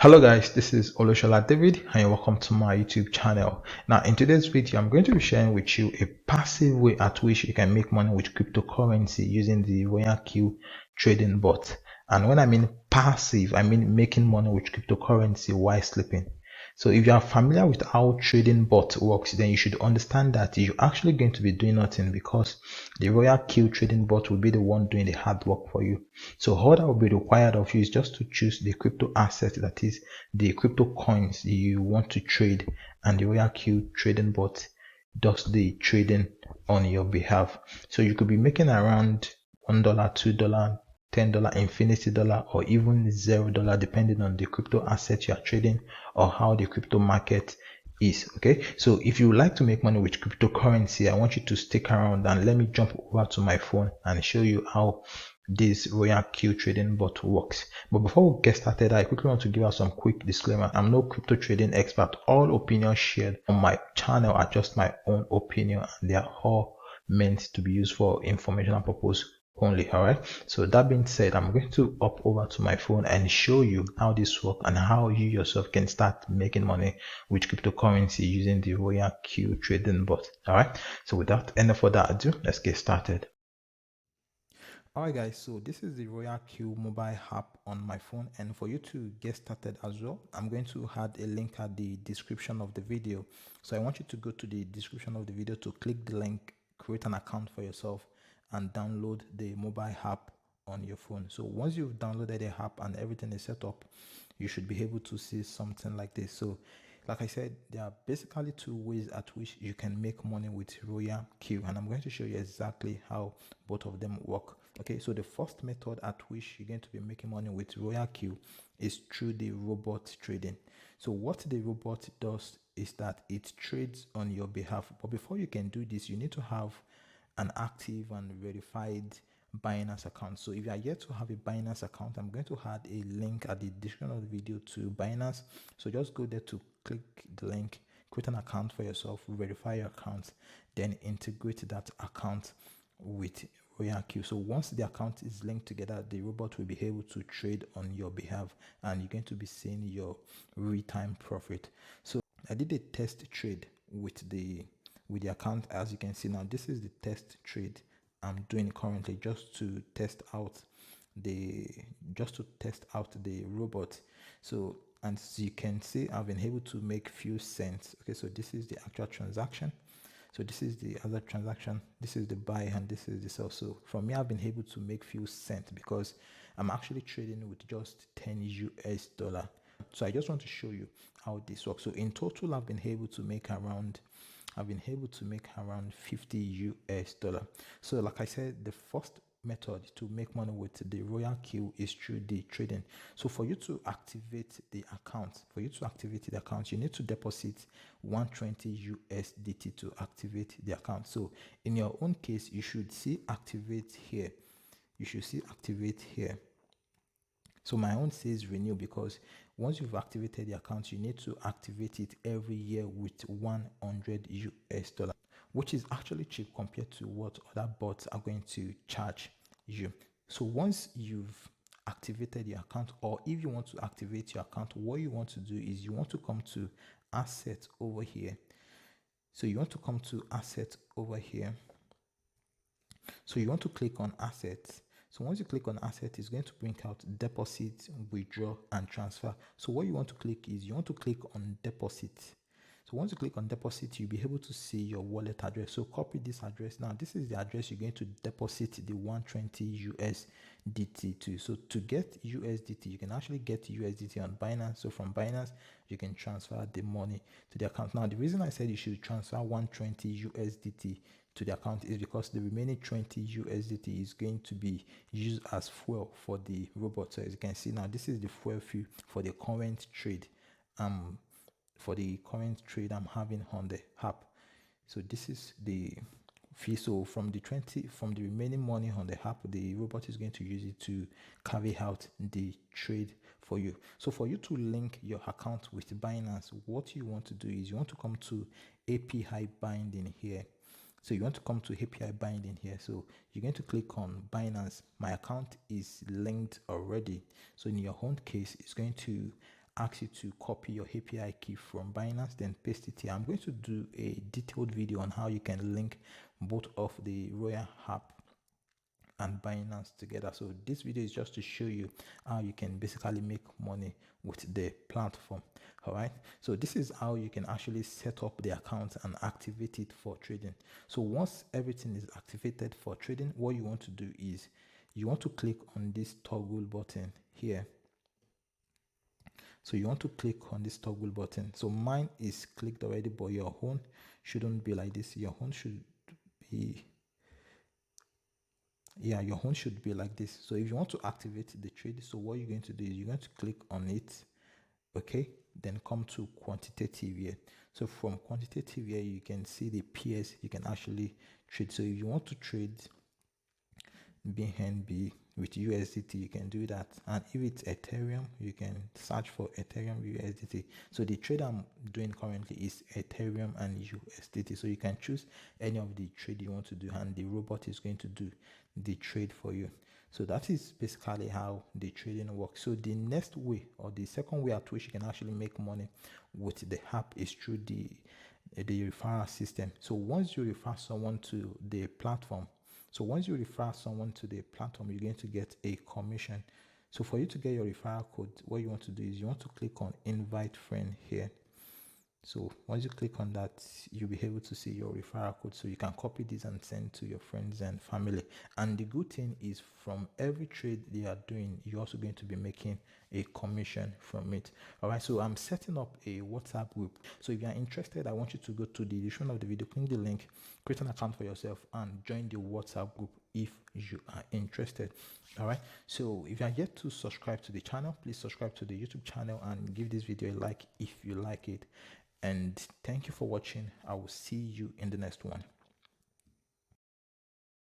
Hello guys, this is Olushola David and welcome to my YouTube channel. Now in today's video, I'm going to be sharing with you a passive way at which you can make money with cryptocurrency using the Royal Q trading bot. And when I mean passive, I mean making money with cryptocurrency while sleeping. So if you are familiar with how trading bot works, then you should understand that you're actually going to be doing nothing because the Royal Q trading bot will be the one doing the hard work for you. So all that will be required of you is just to choose the crypto asset, that is the crypto coins you want to trade, and the Royal Q trading bot does the trading on your behalf. So you could be making around $1, $2, $10, infinity dollar, or even $0 depending on the crypto asset you are trading or how the crypto market is. Okay, so if you like to make money with cryptocurrency, I want you to stick around and let me jump over to my phone and show you how this Royal Q trading bot works. But before we get started, I quickly want to give out some quick disclaimer. I'm no crypto trading expert. All opinions shared on my channel are just my own opinion, and they are all meant to be used for informational purpose only. All right, so that being said, I'm going to hop over to my phone and show you how this works and how you yourself can start making money with cryptocurrency using the Royal Q trading bot. All right, so without any further ado, let's get started. Alright guys, so this is the Royal Q mobile app on my phone, and for you to get started as well, I'm going to add a link at the description of the video. So I want you to go to the description of the video to click the link, create an account for yourself, and download the mobile app on your phone. So once you've downloaded the app and everything is set up, you should be able to see something like this. So like I said, there are basically two ways at which you can make money with Royal Q, and I'm going to show you exactly how both of them work. Okay, so the first method at which you're going to be making money with Royal Q is through the robot trading. So what the robot does is that it trades on your behalf. But before you can do this, you need to have an active and verified Binance account. So if you are yet to have a Binance account, I'm going to add a link at the description of the video to Binance. So just go there to click the link, create an account for yourself, verify your account, then integrate that account with Royal Q. So once the account is linked together, the robot will be able to trade on your behalf, and you're going to be seeing your real-time profit. So I did a test trade with the account. As you can see now, this is the test trade I'm doing currently, just to test out the robot. So as you can see, I've been able to make few cents. Okay, so this is the actual transaction. So this is the other transaction, this is the buy, and this is the sell. So from me, I've been able to make few cents because I'm actually trading with just 10 US dollar. So I just want to show you how this works. So in total, I've been able to make around 50 US dollar. So like I said, the first method to make money with the Royal Q is through the trading. So for you to activate the account, you need to deposit 120 USDT to activate the account. So in your own case, you should see activate here. So my own says renew, because once you've activated the account, you need to activate it every year with 100 US dollar, which is actually cheap compared to what other bots are going to charge you. So once you've activated your account, or if you want to activate your account, what you want to do is you want to come to asset over here. So you want to come to asset over here. So you want to click on assets. So once you click on asset, it's going to bring out deposit, withdraw, and transfer. So what you want to click is you want to click on deposit. So once you click on deposit, you'll be able to see your wallet address. So copy this address. Now this is the address you're going to deposit the 120 USDT to. So to get USDT, you can actually get USDT on Binance. So from Binance, you can transfer the money to the account. Now the reason I said you should transfer 120 USDT to the account is because the remaining 20 USDT is going to be used as fuel for the robot. So as you can see now, this is the fuel fee for the current trade. I'm having on the app. So this is the fee. So from the remaining money on the app, the robot is going to use it to carry out the trade for you. So for you to link your account with Binance, what you want to do is you want to come to API binding here. So you want to come to API binding here. So you're going to click on Binance. My account is linked already. So in your own case, it's going to ask you to copy your API key from Binance, then paste it here. I'm going to do a detailed video on how you can link both of the Royal app and Binance together. So this video is just to show you how you can basically make money with the platform. All right, so this is how you can actually set up the account and activate it for trading. So once everything is activated for trading, what you want to do is you want to click on this toggle button here. So you want to click on this toggle button. So mine is clicked already, but your own shouldn't be like this. Your own should be, yeah, your own should be like this. So if you want to activate the trade, so what you're going to do is you're going to click on it, okay, then come to quantitative here. So from quantitative here, you can see the PS you can actually trade. So if you want to trade BNB with USDT, you can do that. And if it's Ethereum, you can search for Ethereum USDT. So the trade I'm doing currently is Ethereum and USDT. So you can choose any of the trade you want to do, and the robot is going to do the trade for you. So that is basically how the trading works. So the next way, or the second way at which you can actually make money with the app, is through the referral system. So once you refer someone to the platform, you're going to get a commission. So for you to get your referral code, what you want to do is you want to click on invite friend here. So once you click on that, you'll be able to see your referral code. So you can copy this and send to your friends and family. And the good thing is, from every trade they are doing, you're also going to be making a commission from it. All right. So I'm setting up a WhatsApp group. So if you're interested, I want you to go to the description of the video, click the link, create an account for yourself, and join the WhatsApp group if you are interested. All right. So if you are yet to subscribe to the channel, please subscribe to the YouTube channel and give this video a like if you like it. And thank you for watching. I will see you in the next one.